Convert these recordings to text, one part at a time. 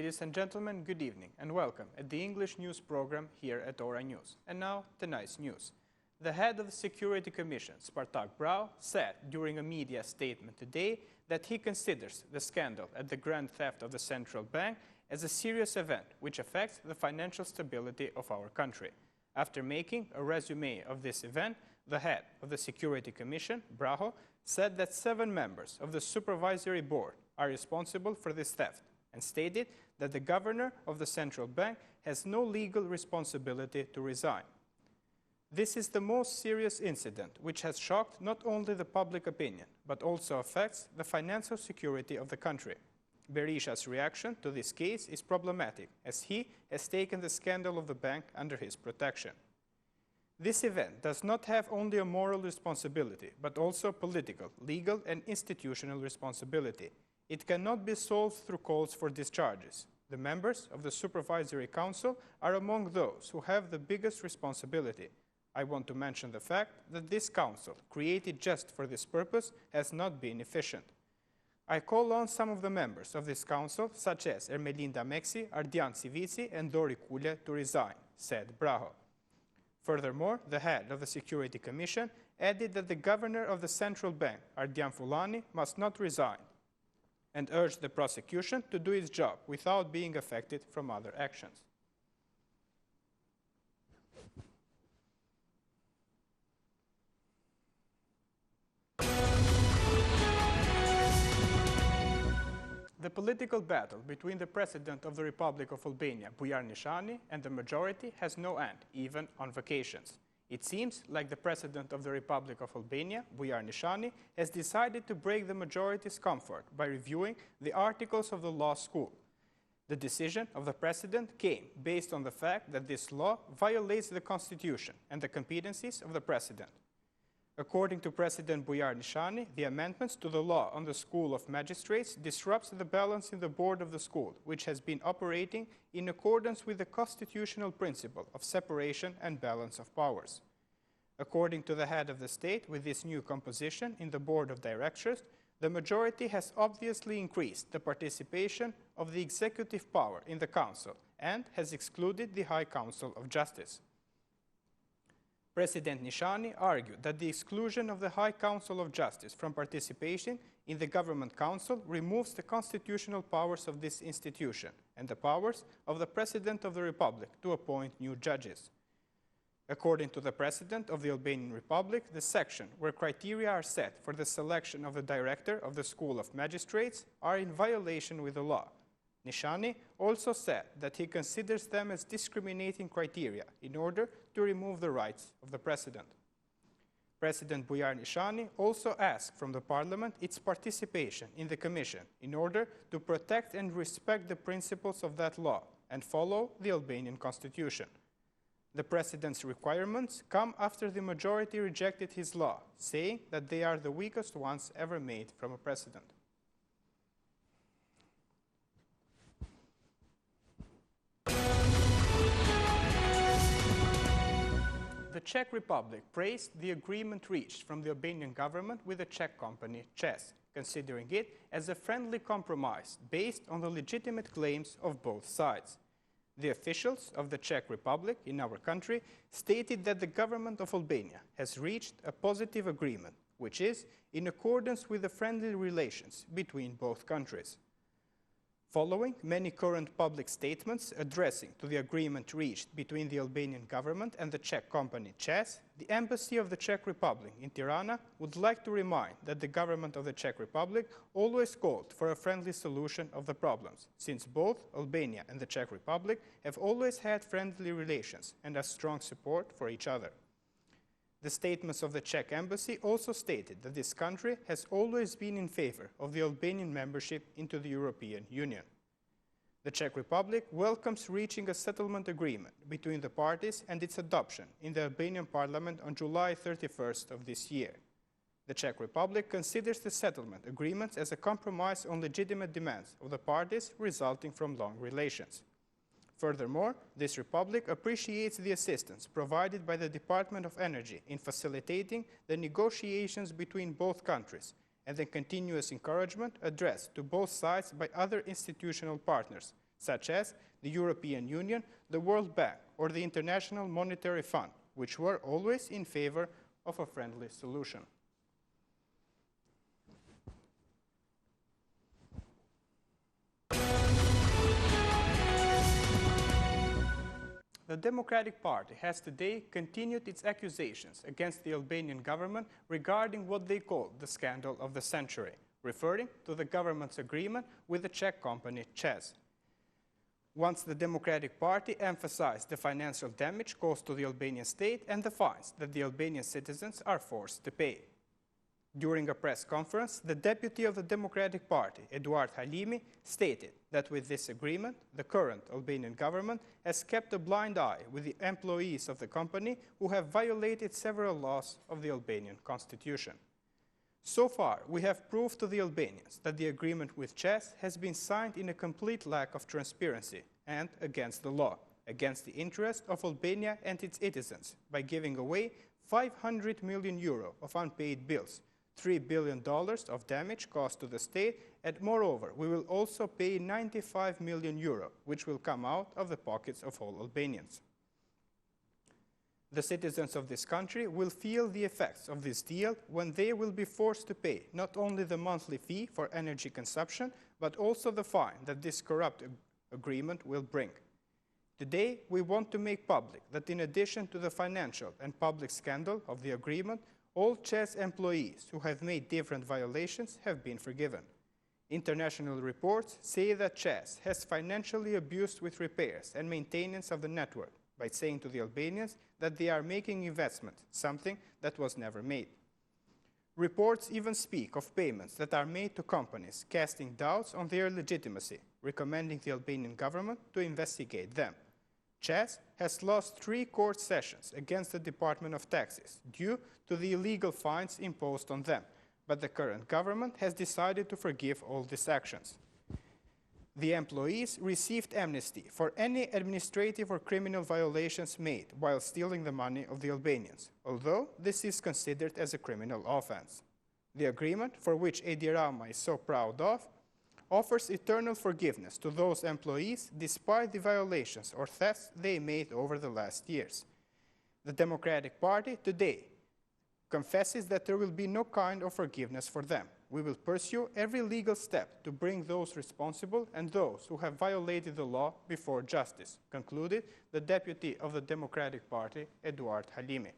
Ladies and gentlemen, good evening and welcome at the English news program here at Ora News. And now, tonight's news. The head of the Security Commission, Spartak Brau, said during a media statement today that he considers the scandal at the grand theft of the central bank as a serious event which affects the financial stability of our country. After making a resume of this event, the head of the Security Commission, Brau, said that 7 members of the supervisory board are responsible for this theft and stated that the governor of the central bank has no legal responsibility to resign. This is the most serious incident which has shocked not only the public opinion, but also affects the financial security of the country. Berisha's reaction to this case is problematic, as he has taken the scandal of the bank under his protection. This event does not have only a moral responsibility, but also political, legal, and institutional responsibility. It cannot be solved through calls for discharges. The members of the Supervisory Council are among those who have the biggest responsibility. I want to mention the fact that this council, created just for this purpose, has not been efficient. I call on some of the members of this council, such as Ermelinda Mexi, Ardian Civici, and Dori Kulea, to resign, said Brau. Furthermore, the head of the Security Commission added that the governor of the central bank, Ardian Fulani, must not resign, and urged the prosecution to do its job without being affected from other actions. The political battle between the President of the Republic of Albania, Bujar Nishani, and the majority has no end, even on vacations. It seems like the President of the Republic of Albania, Bujar Nishani, has decided to break the majority's comfort by reviewing the articles of the law school. The decision of the President came based on the fact that this law violates the Constitution and the competencies of the President. According to President Bujar Nishani, the amendments to the law on the School of Magistrates disrupts the balance in the board of the school, which has been operating in accordance with the constitutional principle of separation and balance of powers. According to the head of the state, with this new composition in the board of directors, the majority has obviously increased the participation of the executive power in the council and has excluded the High Council of Justice. President Nishani argued that the exclusion of the High Council of Justice from participation in the Government Council removes the constitutional powers of this institution and the powers of the President of the Republic to appoint new judges. According to the President of the Albanian Republic, the section where criteria are set for the selection of the director of the School of Magistrates are in violation with the law. Nishani also said that he considers them as discriminating criteria in order to remove the rights of the President. President Bujar Nishani also asked from the Parliament its participation in the Commission in order to protect and respect the principles of that law and follow the Albanian Constitution. The President's requirements come after the majority rejected his law, saying that they are the weakest ones ever made from a President. The Czech Republic praised the agreement reached from the Albanian government with the Czech company ČEZ, considering it as a friendly compromise based on the legitimate claims of both sides. The officials of the Czech Republic in our country stated that the government of Albania has reached a positive agreement, which is in accordance with the friendly relations between both countries. Following many current public statements addressing to the agreement reached between the Albanian government and the Czech company ČEZ, the Embassy of the Czech Republic in Tirana would like to remind that the government of the Czech Republic always called for a friendly solution of the problems, since both Albania and the Czech Republic have always had friendly relations and a strong support for each other. The statements of the Czech embassy also stated that this country has always been in favor of the Albanian membership into the European Union. The Czech Republic welcomes reaching a settlement agreement between the parties and its adoption in the Albanian parliament on July 31st of this year. The Czech Republic considers the settlement agreements as a compromise on legitimate demands of the parties resulting from long relations. Furthermore, this republic appreciates the assistance provided by the Department of Energy in facilitating the negotiations between both countries and the continuous encouragement addressed to both sides by other institutional partners, such as the European Union, the World Bank, or the International Monetary Fund, which were always in favor of a friendly solution. The Democratic Party has today continued its accusations against the Albanian government regarding what they call the scandal of the century, referring to the government's agreement with the Czech company ČEZ. Once the Democratic Party emphasized the financial damage caused to the Albanian state and the fines that the Albanian citizens are forced to pay. During a press conference, the deputy of the Democratic Party, Eduard Halimi, stated that with this agreement, the current Albanian government has kept a blind eye with the employees of the company who have violated several laws of the Albanian constitution. So far, we have proved to the Albanians that the agreement with ČEZ has been signed in a complete lack of transparency and against the law, against the interest of Albania and its citizens, by giving away 500 million euro of unpaid bills, $3 billion of damage caused to the state, and moreover, we will also pay 95 million euro, which will come out of the pockets of all Albanians. The citizens of this country will feel the effects of this deal when they will be forced to pay not only the monthly fee for energy consumption, but also the fine that this corrupt agreement will bring. Today, we want to make public that in addition to the financial and public scandal of the agreement, all ČEZ employees who have made different violations have been forgiven. International reports say that ČEZ has financially abused with repairs and maintenance of the network by saying to the Albanians that they are making investments, something that was never made. Reports even speak of payments that are made to companies, casting doubts on their legitimacy, recommending the Albanian government to investigate them. ČEZ has lost 3 court sessions against the Department of Taxes due to the illegal fines imposed on them, but the current government has decided to forgive all these actions. The employees received amnesty for any administrative or criminal violations made while stealing the money of the Albanians, although this is considered as a criminal offense. The agreement, for which Edi Rama is so proud of, offers eternal forgiveness to those employees despite the violations or thefts they made over the last years. The Democratic Party today confesses that there will be no kind of forgiveness for them. We will pursue every legal step to bring those responsible and those who have violated the law before justice, concluded the deputy of the Democratic Party, Eduard Halimi.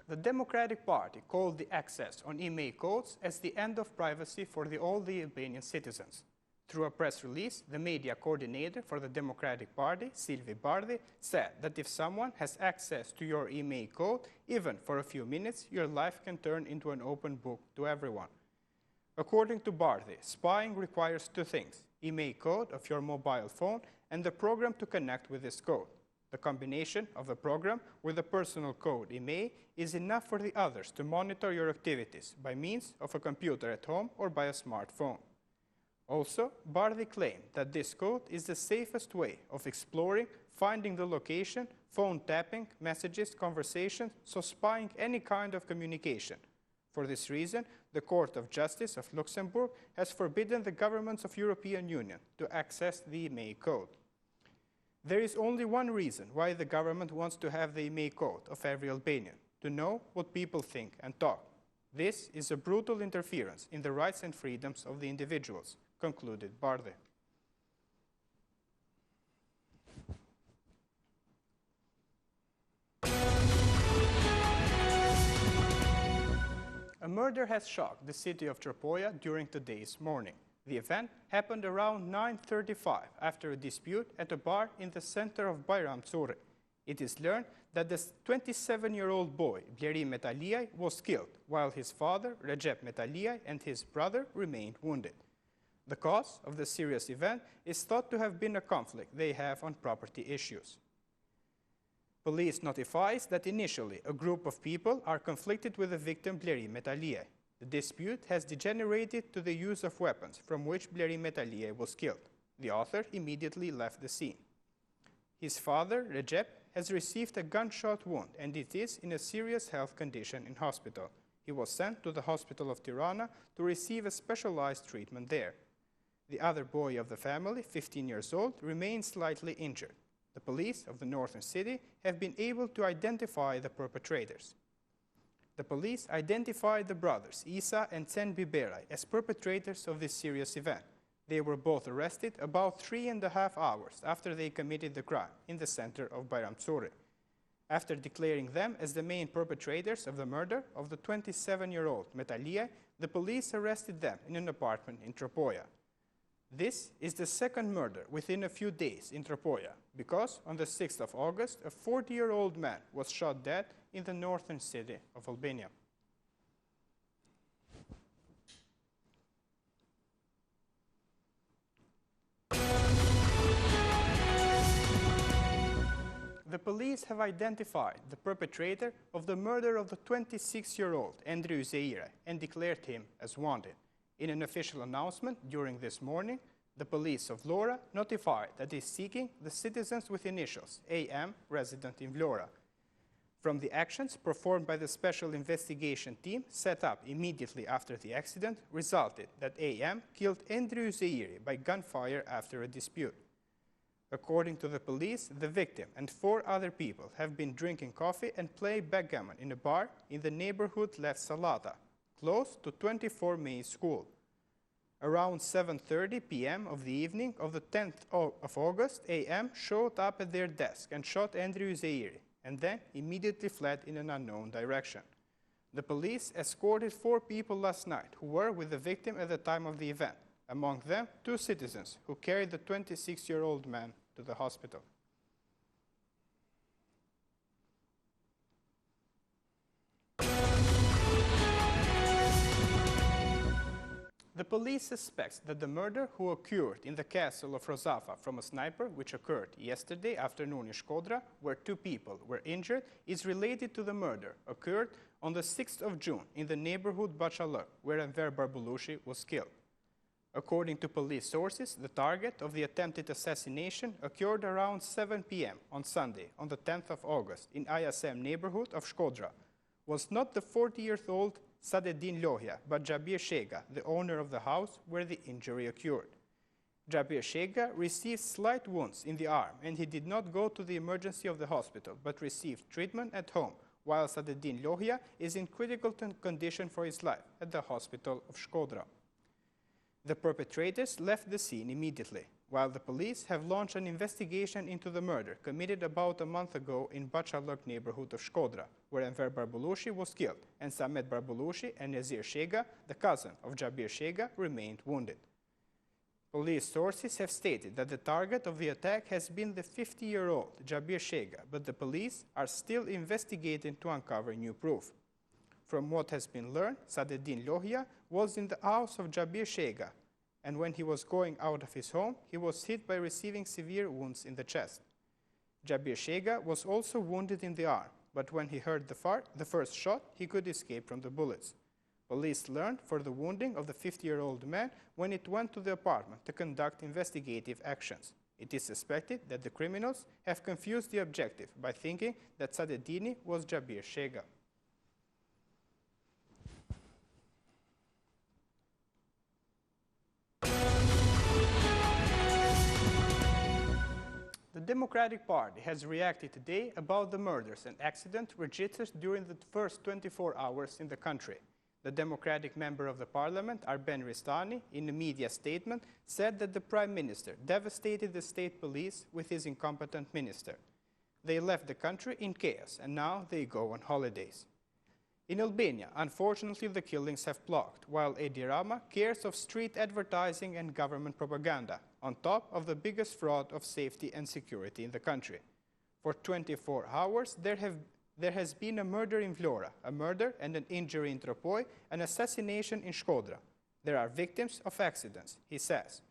The Democratic Party called the access on email codes as the end of privacy for all the Albanian citizens. Through a press release, the media coordinator for the Democratic Party, Silvi Bardhi, said that if someone has access to your email code, even for a few minutes, your life can turn into an open book to everyone. According to Bardhi, spying requires 2 things: email code of your mobile phone and the program to connect with this code. The combination of the program with a personal code email is enough for the others to monitor your activities by means of a computer at home or by a smartphone. Also, Bardhi claimed that this code is the safest way of exploring, finding the location, phone tapping, messages, conversations, so spying any kind of communication. For this reason, the Court of Justice of Luxembourg has forbidden the governments of the European Union to access the email code. There is only one reason why the government wants to have the email code of every Albanian: to know what people think and talk. This is a brutal interference in the rights and freedoms of the individuals, concluded Bardhi. A murder has shocked the city of Tropoja during today's morning. The event happened around 9:35 after a dispute at a bar in the center of Bajram Curri. It is learned that the 27-year-old boy, Bleri Metaliaj, was killed, while his father, Recep Metaliaj, and his brother remained wounded. The cause of the serious event is thought to have been a conflict they have on property issues. Police notifies that initially a group of people are conflicted with the victim, Bleri Metaliaj. The dispute has degenerated to the use of weapons, from which Bleri Metaliaj was killed. The author immediately left the scene. His father, Recep, has received a gunshot wound and it is in a serious health condition in hospital. He was sent to the hospital of Tirana to receive a specialized treatment there. The other boy of the family, 15 years old, remains slightly injured. The police of the northern city have been able to identify the perpetrators. The police identified the brothers Isa and Tsen Biberai as perpetrators of this serious event. They were both arrested about 3.5 hours after they committed the crime in the center of Bayramzuri. After declaring them as the main perpetrators of the murder of the 27-year-old Metalie, the police arrested them in an apartment in Tropoia. This is the second murder within a few days in Tropoia, because on the 6th of August, a 40-year-old man was shot dead in the northern city of Albania. The police have identified the perpetrator of the murder of the 26-year-old Andrew Zeire and declared him as wanted. In an official announcement during this morning, the police of Vlora notified that it is seeking the citizens with initials AM resident in Vlora. From the actions performed by the special investigation team set up immediately after the accident resulted that AM killed Andrew Zeire by gunfire after a dispute. According to the police, the victim and 4 other people have been drinking coffee and playing backgammon in a bar in the neighborhood Lev Salata, close to 24 May School. Around 7:30 p.m. of the evening of the 10th of August, AM showed up at their desk and shot Andrew Zeire, and then immediately fled in an unknown direction. The police escorted 4 people last night who were with the victim at the time of the event, among them 2 citizens who carried the 26-year-old man to the hospital. The police suspects that the murder who occurred in the castle of Rozafa from a sniper, which occurred yesterday afternoon in Shkodra, where 2 people were injured, is related to the murder occurred on the 6th of June in the neighborhood Bachalak, where Enver Barbulushi was killed. According to police sources, the target of the attempted assassination occurred around 7 p.m. on Sunday, on the 10th of August, in ISM neighborhood of Shkodra, was not the 40-year-old Sadeddin Lohia, but Jabir Shega, the owner of the house where the injury occurred. Jabir Shega received slight wounds in the arm, and he did not go to the emergency of the hospital, but received treatment at home, while Sadeddin Lohia is in critical condition for his life at the hospital of Shkodra. The perpetrators left the scene immediately, while the police have launched an investigation into the murder committed about a month ago in Bachalak neighborhood of Shkodra, where Enver Barbulushi was killed, and Samet Barbulushi and Nazir Shega, the cousin of Jabir Shega, remained wounded. Police sources have stated that the target of the attack has been the 50-year-old Jabir Shega, but the police are still investigating to uncover new proof. From what has been learned, Sadeddin Lohia was in the house of Jabir Shega, and when he was going out of his home, he was hit by receiving severe wounds in the chest. Jabir Shega was also wounded in the arm, but when he heard the first shot, he could escape from the bullets. Police learned for the wounding of the 50-year-old man when it went to the apartment to conduct investigative actions. It is suspected that the criminals have confused the objective by thinking that Sadeddini was Jabir Shega. The Democratic Party has reacted today about the murders and accidents registered during the first 24 hours in the country. The Democratic member of the parliament, Arben Ristani, in a media statement, said that the Prime Minister devastated the state police with his incompetent minister. They left the country in chaos, and now they go on holidays. In Albania, unfortunately, the killings have plucked, while Edi Rama cares of street advertising and government propaganda, on top of the biggest fraud of safety and security in the country. For 24 hours, there has been a murder in Vlora, a murder and an injury in Tropoi, an assassination in Shkodra. There are victims of accidents, he says.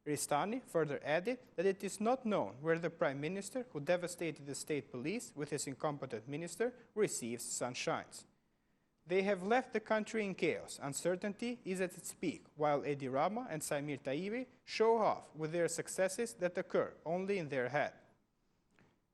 Ristani further added that it is not known where the Prime Minister, who devastated the state police with his incompetent minister, receives sunshines. They have left the country in chaos. Uncertainty is at its peak, while Edi Rama and Saimir Taibi show off with their successes that occur only in their head.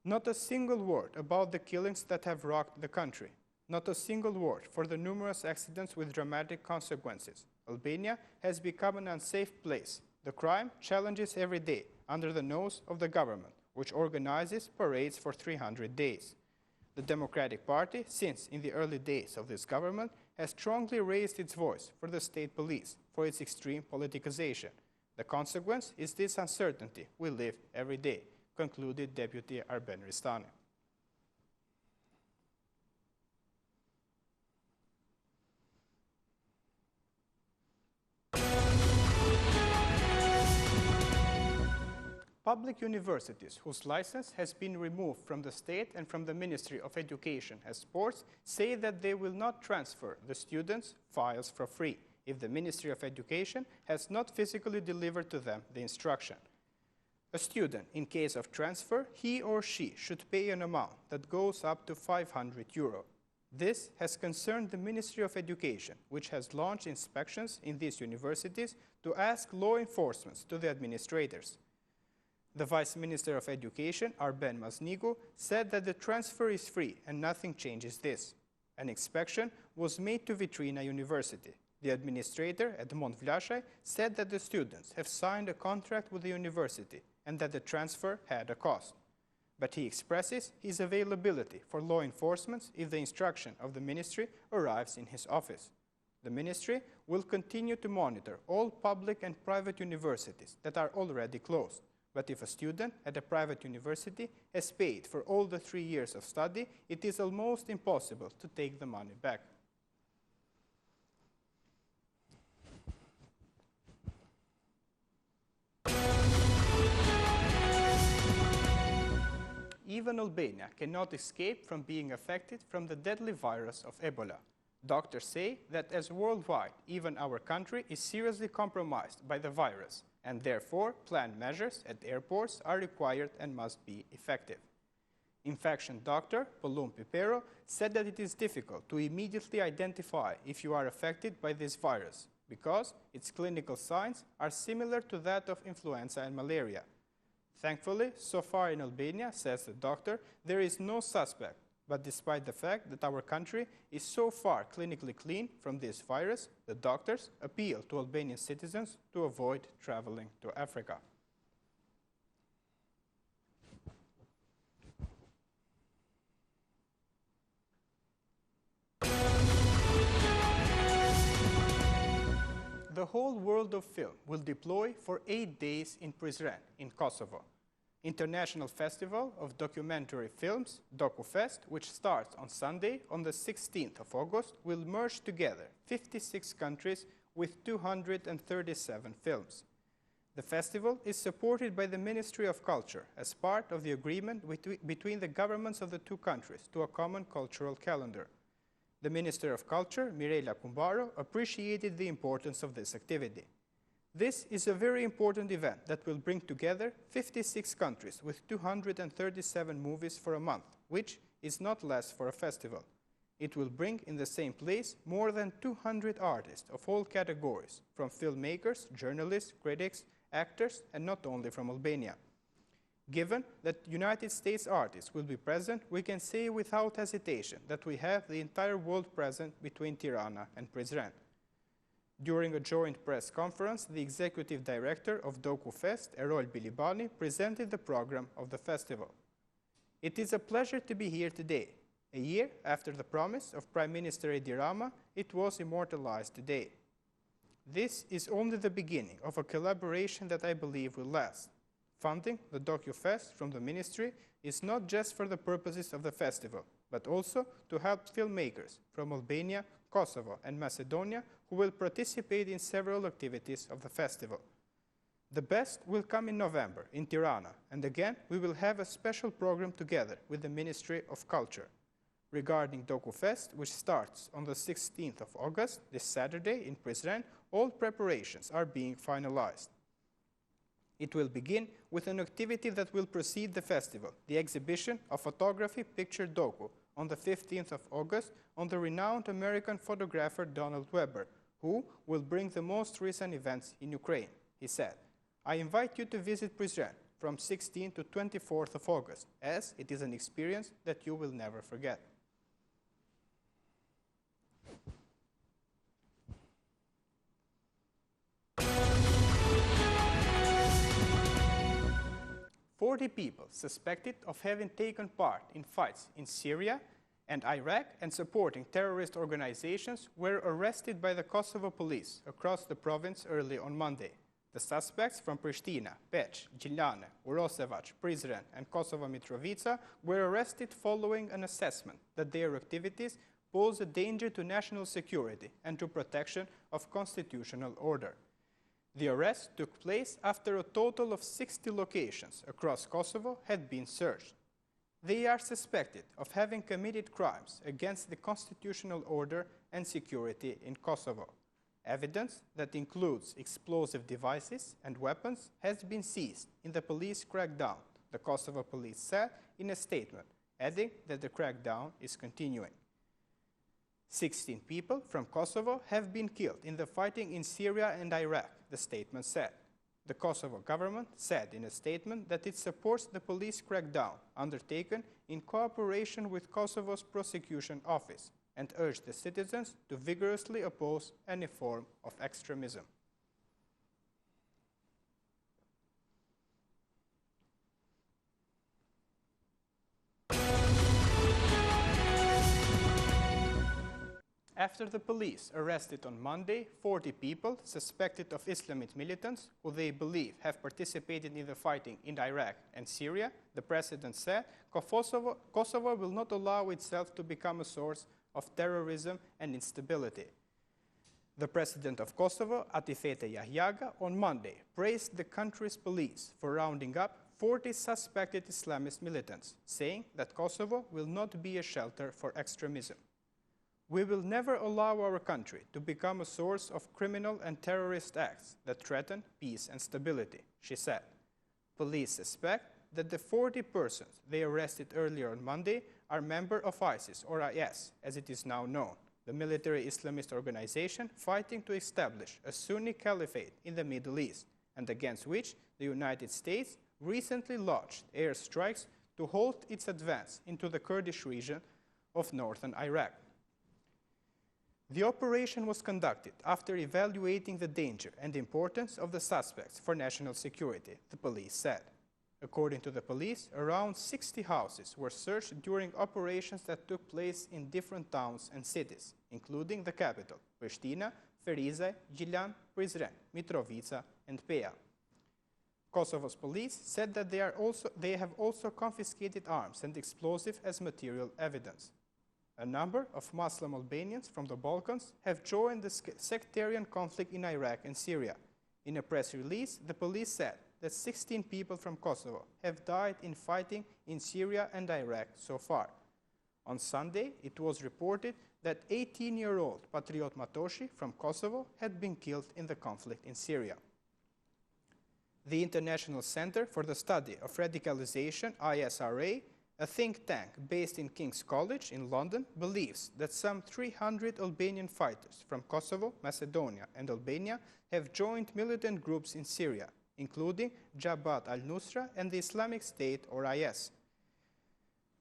Not a single word about the killings that have rocked the country. Not a single word for the numerous accidents with dramatic consequences. Albania has become an unsafe place. The crime challenges every day under the nose of the government, which organizes parades for 300 days. The Democratic Party, since in the early days of this government, has strongly raised its voice for the state police, for its extreme politicization. The consequence is this uncertainty we live every day, concluded Deputy Arben Ristani. Public universities whose license has been removed from the state and from the Ministry of Education and Sports say that they will not transfer the students' files for free if the Ministry of Education has not physically delivered to them the instruction. A student, in case of transfer, he or she should pay an amount that goes up to €500. This has concerned the Ministry of Education, which has launched inspections in these universities to ask law enforcement to the administrators. The Vice Minister of Education, Arben Maznigu, said that the transfer is free and nothing changes this. An inspection was made to Vitrina University. The administrator, Edmond Vlashaj, said that the students have signed a contract with the university and that the transfer had a cost. But he expresses his availability for law enforcement if the instruction of the ministry arrives in his office. The ministry will continue to monitor all public and private universities that are already closed. But if a student at a private university has paid for all the 3 years of study, it is almost impossible to take the money back. Even Albania cannot escape from being affected from the deadly virus of Ebola. Doctors say that as worldwide, even our country is seriously compromised by the virus, and therefore planned measures at airports are required and must be effective. Infection doctor Polum Pipero said that it is difficult to immediately identify if you are affected by this virus because its clinical signs are similar to that of influenza and malaria. Thankfully, so far in Albania, says the doctor, there is no suspect. But despite the fact that our country is so far clinically clean from this virus, the doctors appeal to Albanian citizens to avoid traveling to Africa. The whole world of film will deploy for 8 days in Prizren, in Kosovo. International Festival of Documentary Films, DocuFest, which starts on Sunday, on the 16th of August, will merge together 56 countries with 237 films. The festival is supported by the Ministry of Culture as part of the agreement between the governments of the two countries to a common cultural calendar. The Minister of Culture, Mirela Kumbaro, appreciated the importance of this activity. This is a very important event that will bring together 56 countries with 237 movies for a month, which is not less for a festival. It will bring in the same place more than 200 artists of all categories, from filmmakers, journalists, critics, actors, and not only from Albania. Given that United States artists will be present, we can say without hesitation that we have the entire world present between Tirana and Prizren. During a joint press conference, the executive director of DocuFest, Erol Bilibani, presented the program of the festival. It is a pleasure to be here today. A year after the promise of Prime Minister Edi Rama, it was immortalized today. This is only the beginning of a collaboration that I believe will last. Funding the DocuFest from the ministry is not just for the purposes of the festival, but also to help filmmakers from Albania, Kosovo, and Macedonia who will participate in several activities of the festival. The best will come in November in Tirana, and again we will have a special program together with the Ministry of Culture. Regarding DocuFest, which starts on the 16th of August, this Saturday in Prizren, all preparations are being finalized. It will begin with an activity that will precede the festival, the exhibition of photography picture docu on the 15th of August on the renowned American photographer Donald Webber, who will bring the most recent events in Ukraine. He said, "I invite you to visit Prizren, from 16th to 24th of August, as it is an experience that you will never forget. "40 people suspected of having taken part in fights in Syria and Iraq and supporting terrorist organizations were arrested by the Kosovo police across the province early on Monday. The suspects from Pristina, Peć, Gjilane, Uroševac, Prizren, and Kosovo Mitrovica were arrested following an assessment that their activities pose a danger to national security and to protection of constitutional order. The arrest took place after a total of 60 locations across Kosovo had been searched. They are suspected of having committed crimes against the constitutional order and security in Kosovo. Evidence that includes explosive devices and weapons has been seized in the police crackdown, the Kosovo police said in a statement, adding that the crackdown is continuing. 16 people from Kosovo have been killed in the fighting in Syria and Iraq, the statement said. The Kosovo government said in a statement that it supports the police crackdown undertaken in cooperation with Kosovo's prosecution office and urged the citizens to vigorously oppose any form of extremism. After the police arrested on Monday 40 people suspected of Islamist militants who they believe have participated in the fighting in Iraq and Syria, the president said Kosovo will not allow itself to become a source of terrorism and instability. The president of Kosovo, Atifete Jahjaga, on Monday praised the country's police for rounding up 40 suspected Islamist militants, saying that Kosovo will not be a shelter for extremism. "We will never allow our country to become a source of criminal and terrorist acts that threaten peace and stability," she said. Police suspect that the 40 persons they arrested earlier on Monday are members of ISIS, or IS, as it is now known, the military Islamist organization fighting to establish a Sunni caliphate in the Middle East, and against which the United States recently launched airstrikes to halt its advance into the Kurdish region of northern Iraq. The operation was conducted after evaluating the danger and importance of the suspects for national security, the police said. According to the police, around 60 houses were searched during operations that took place in different towns and cities, including the capital, Pristina, Ferizaj, Gjilan, Prizren, Mitrovica, and Pea. Kosovo's police said that they have also confiscated arms and explosives as material evidence. A number of Muslim Albanians from the Balkans have joined the sectarian conflict in Iraq and Syria. In a press release, the police said that 16 people from Kosovo have died in fighting in Syria and Iraq so far. On Sunday, it was reported that 18-year-old Patriot Matoshi from Kosovo had been killed in the conflict in Syria. The International Center for the Study of Radicalization, ISRA, a think tank based in King's College in London, believes that some 300 Albanian fighters from Kosovo, Macedonia, and Albania have joined militant groups in Syria, including Jabhat al-Nusra and the Islamic State, or IS.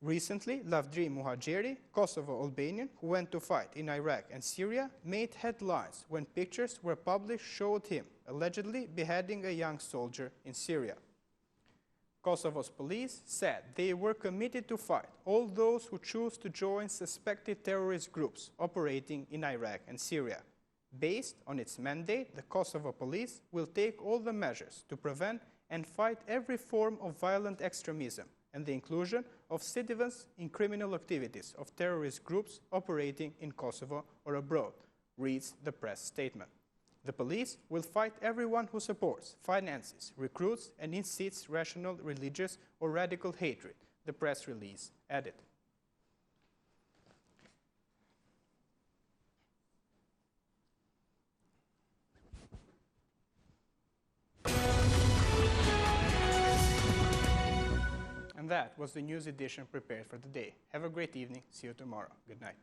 Recently, Lavdrim Muhajeri, Kosovo Albanian, who went to fight in Iraq and Syria, made headlines when pictures were published showed him allegedly beheading a young soldier in Syria. Kosovo's police said they were committed to fight all those who choose to join suspected terrorist groups operating in Iraq and Syria. Based on its mandate, the Kosovo police will take all the measures to prevent and fight every form of violent extremism and the inclusion of citizens in criminal activities of terrorist groups operating in Kosovo or abroad, reads the press statement. The police will fight everyone who supports, finances, recruits, and incites rational, religious, or radical hatred, the press release added. And that was the news edition prepared for the day. Have a great evening. See you tomorrow. Good night.